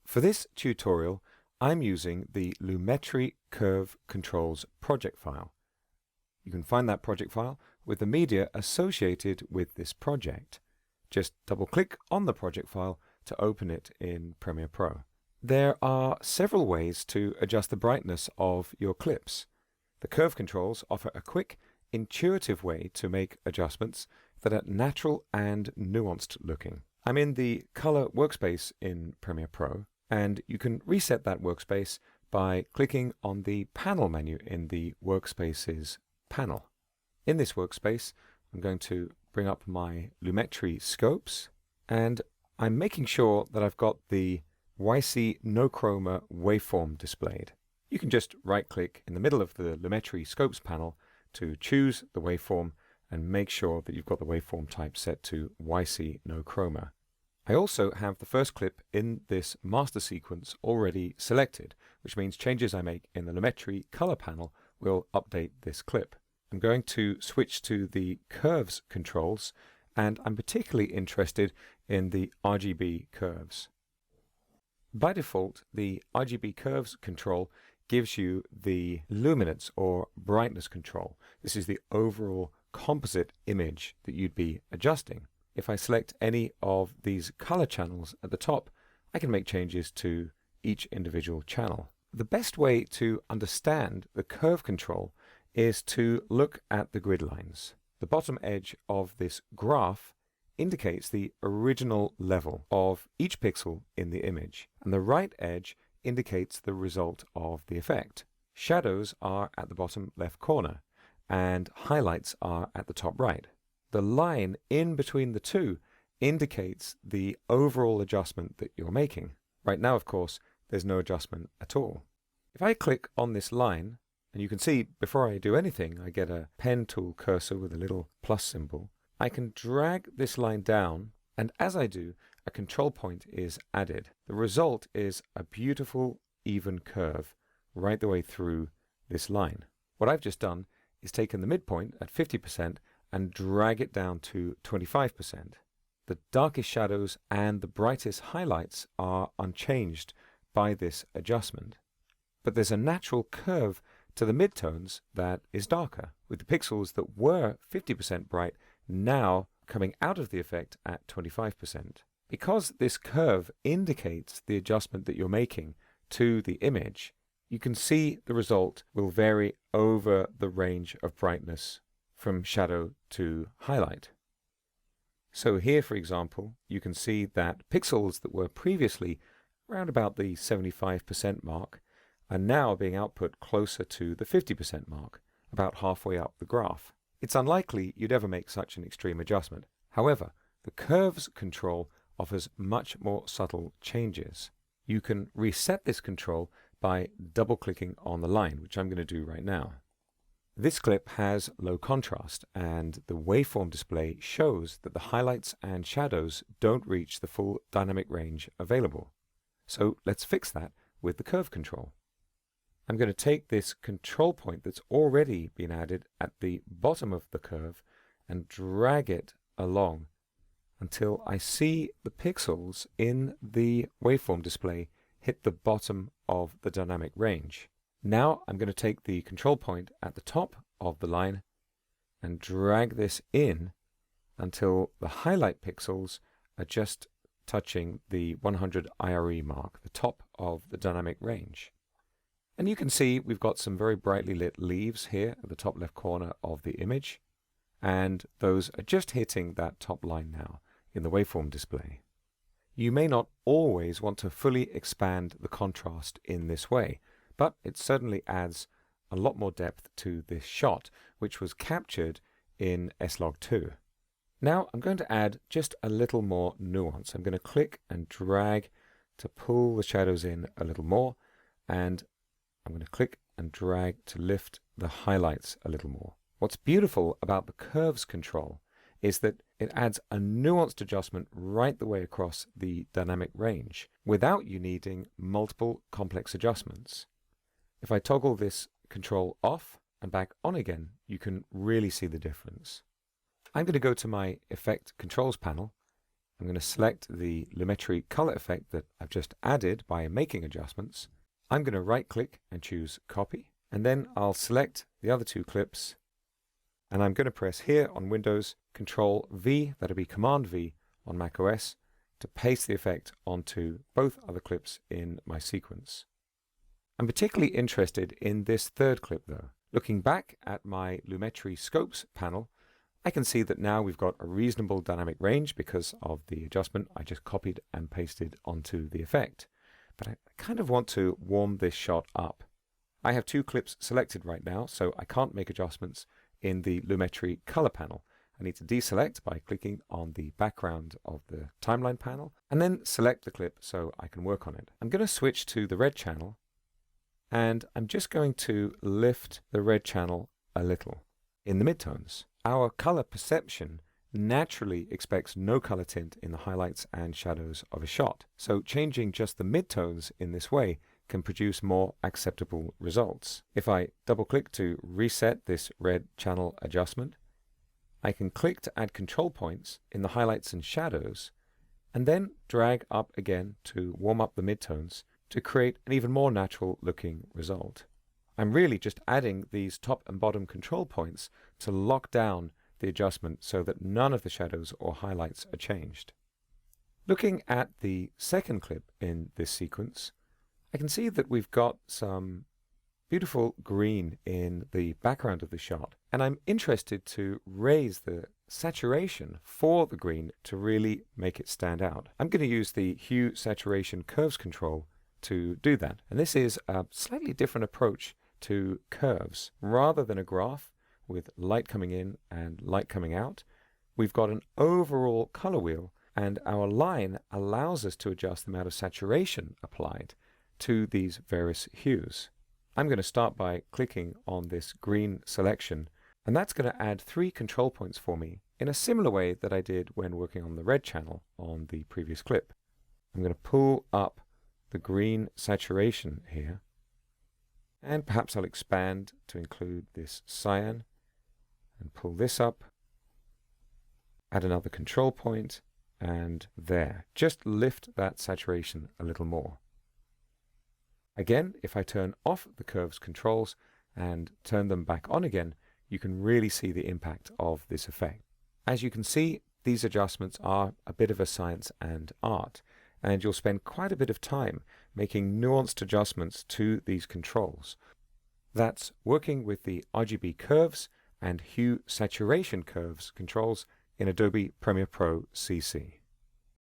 For this tutorial, I'm using the Lumetri Curve Controls project file. You can find that project file with the media associated with this project. Just double-click on the project file to open it in Premiere Pro. There are several ways to adjust the brightness of your clips. The curve controls offer a quick, intuitive way to make adjustments that are natural and nuanced looking. I'm in the Color workspace in Premiere Pro, and you can reset that workspace by clicking on the Panel menu in the Workspaces panel. In this workspace, I'm going to bring up my Lumetri scopes, and I'm making sure that I've got the YC no chroma waveform displayed. You can just right-click in the middle of the Lumetri scopes panel to choose the waveform and make sure that you've got the waveform type set to YC no chroma. I also have the first clip in this master sequence already selected, which means changes I make in the Lumetri Color panel will update this clip. I'm going to switch to the Curves controls, and I'm particularly interested in the RGB Curves. By default, the RGB Curves control gives you the luminance or brightness control. This is the overall composite image that you'd be adjusting. If I select any of these color channels at the top, I can make changes to each individual channel. The best way to understand the curve control is to look at the grid lines. The bottom edge of this graph indicates the original level of each pixel in the image, and the right edge indicates the result of the effect. Shadows are at the bottom left corner, and highlights are at the top right. The line in between the two indicates the overall adjustment that you're making. Right now, of course, there's no adjustment at all. If I click on this line, and you can see before I do anything, I get a pen tool cursor with a little plus symbol. I can drag this line down, and as I do, a control point is added. The result is a beautiful, even curve right the way through this line. What I've just done is taken the midpoint at 50% and drag it down to 25%. The darkest shadows and the brightest highlights are unchanged by this adjustment. But there's a natural curve to the midtones that is darker, with the pixels that were 50% bright now coming out of the effect at 25%. Because this curve indicates the adjustment that you're making to the image, you can see the result will vary over the range of brightness from shadow to highlight. So here, for example, you can see that pixels that were previously around about the 75% mark are now being output closer to the 50% mark, about halfway up the graph. It's unlikely you'd ever make such an extreme adjustment. However, the curves control offers much more subtle changes. You can reset this control by double-clicking on the line, which I'm going to do right now. This clip has low contrast, and the waveform display shows that the highlights and shadows don't reach the full dynamic range available. So let's fix that with the curve control. I'm going to take this control point that's already been added at the bottom of the curve and drag it along until I see the pixels in the waveform display hit the bottom of the dynamic range. Now I'm going to take the control point at the top of the line and drag this in until the highlight pixels are just touching the 100 IRE mark, the top of the dynamic range. And you can see we've got some very brightly lit leaves here at the top left corner of the image, and those are just hitting that top line now in the waveform display. You may not always want to fully expand the contrast in this way, but it certainly adds a lot more depth to this shot, which was captured in S-Log2. Now I'm going to add just a little more nuance. I'm going to click and drag to pull the shadows in a little more, and I'm going to click and drag to lift the highlights a little more. What's beautiful about the curves control is that it adds a nuanced adjustment right the way across the dynamic range without you needing multiple complex adjustments. If I toggle this control off and back on again, you can really see the difference. I'm going to go to my Effect Controls panel I'm going to select the Lumetri Color effect that I've just added by making adjustments. I'm going to right-click and choose Copy, and then I'll select the other two clips, and I'm going to press here on Windows, Control-V, that'll be Command-V on macOS, to paste the effect onto both other clips in my sequence. I'm particularly interested in this third clip though. Looking back at my Lumetri Scopes panel, I can see that now we've got a reasonable dynamic range because of the adjustment I just copied and pasted onto the effect. But I kind of want to warm this shot up. I have two clips selected right now, so I can't make adjustments in the Lumetri Color panel. I need to deselect by clicking on the background of the timeline panel and then select the clip so I can work on it. I'm going to switch to the red channel, and I'm just going to lift the red channel a little in the midtones. Our color perception naturally expects no color tint in the highlights and shadows of a shot, so changing just the midtones in this way can produce more acceptable results. If I double click to reset this red channel adjustment, I can click to add control points in the highlights and shadows, and then drag up again to warm up the midtones to create an even more natural looking result. I'm really just adding these top and bottom control points to lock down the adjustment so that none of the shadows or highlights are changed. Looking at the second clip in this sequence, I can see that we've got some beautiful green in the background of the shot, and I'm interested to raise the saturation for the green to really make it stand out. I'm going to use the Hue Saturation Curves control to do that, and this is a slightly different approach to curves. Rather than a graph with light coming in and light coming out, we've got an overall color wheel, and our line allows us to adjust the amount of saturation applied to these various hues. I'm going to start by clicking on this green selection, and that's going to add 3 control points for me in a similar way that I did when working on the red channel on the previous clip. I'm going to pull up the green saturation here, and perhaps I'll expand to include this cyan and pull this up, add another control point, and there. Just lift that saturation a little more. Again, if I turn off the curves controls and turn them back on again, you can really see the impact of this effect. As you can see, these adjustments are a bit of a science and art, and you'll spend quite a bit of time making nuanced adjustments to these controls. That's working with the RGB Curves and Hue Saturation Curves controls in Adobe Premiere Pro CC.